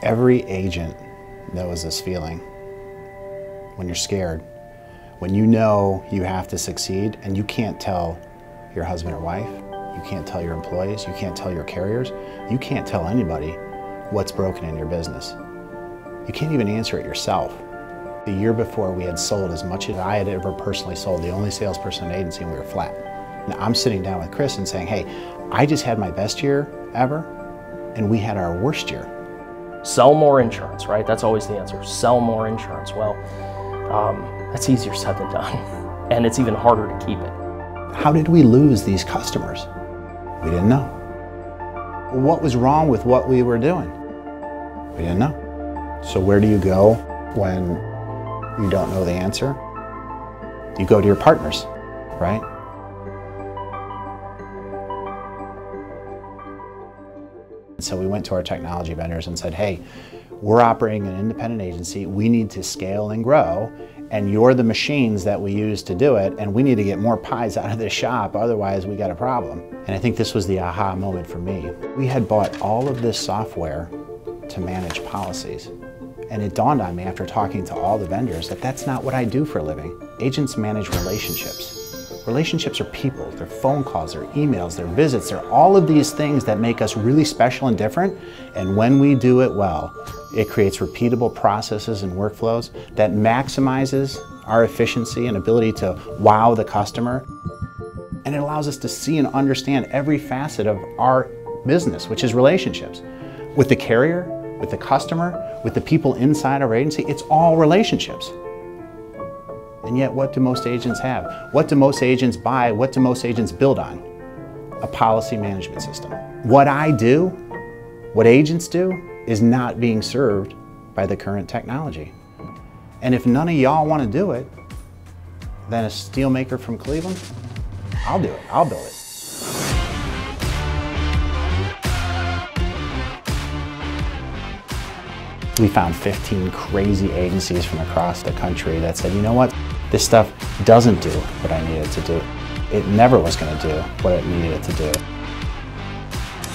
Every agent knows this feeling when you're scared, when you know you have to succeed and you can't tell your husband or wife, you can't tell your employees, you can't tell your carriers, you can't tell anybody what's broken in your business. You can't even answer it yourself. The year before, we had sold as much as I had ever personally sold, the only salesperson in the agency, and we were flat. Now I'm sitting down with Chris and saying, hey, I just had my best year ever, and we had our worst year. Sell more insurance, right? That's always the answer. Sell more insurance. Well, that's easier said than done. And it's even harder to keep it. How did we lose these customers? We didn't know. What was wrong with what we were doing? We didn't know. So where do you go when you don't know the answer? You go to your partners, right? So we went to our technology vendors and said, hey, we're operating an independent agency, we need to scale and grow, and you're the machines that we use to do it, and we need to get more pies out of this shop, otherwise we got a problem. And I think this was the aha moment for me. We had bought all of this software to manage policies, and it dawned on me after talking to all the vendors that that's not what I do for a living. Agents manage relationships. Relationships are people, they're phone calls, they're emails, they're visits, they're all of these things that make us really special and different. And when we do it well, it creates repeatable processes and workflows that maximizes our efficiency and ability to wow the customer. And it allows us to see and understand every facet of our business, which is relationships. With the carrier, with the customer, with the people inside our agency, it's all relationships. And yet, what do most agents have? What do most agents buy? What do most agents build on? A policy management system. What I do, what agents do, is not being served by the current technology. And if none of y'all want to do it, then a steelmaker from Cleveland, I'll do it, I'll build it. We found 15 crazy agencies from across the country that said, you know what? This stuff doesn't do what I needed to do. It never was going to do what it needed to do.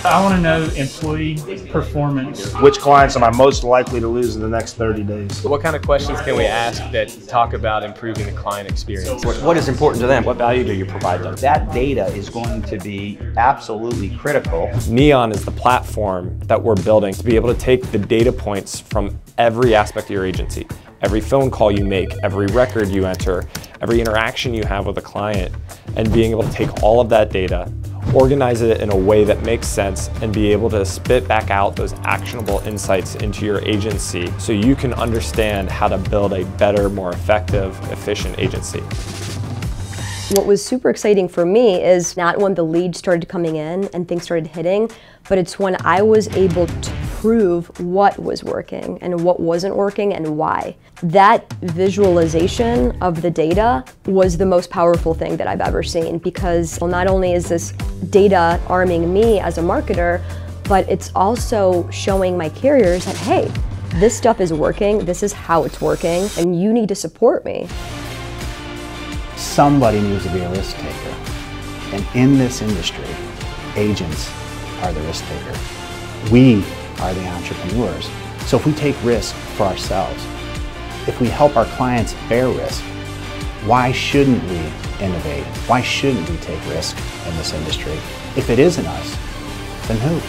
I want to know employee performance. Which clients am I most likely to lose in the next 30 days? What kind of questions can we ask that talk about improving the client experience? What is important to them? What value do you provide them? That data is going to be absolutely critical. Neon is the platform that we're building to be able to take the data points from every aspect of your agency. Every phone call you make, every record you enter, every interaction you have with a client, and being able to take all of that data, organize it in a way that makes sense, and be able to spit back out those actionable insights into your agency so you can understand how to build a better, more effective, efficient agency. What was super exciting for me is not when the leads started coming in and things started hitting, but it's when I was able to prove what was working and what wasn't working and why. That visualization of the data was the most powerful thing that I've ever seen, because not only is this data arming me as a marketer, but it's also showing my carriers that, hey, this stuff is working, this is how it's working, and you need to support me. Somebody needs to be a risk taker. And in this industry, agents are the risk taker. We are the entrepreneurs. So if we take risk for ourselves, if we help our clients bear risk, why shouldn't we innovate? Why shouldn't we take risk in this industry? If it isn't us, then who?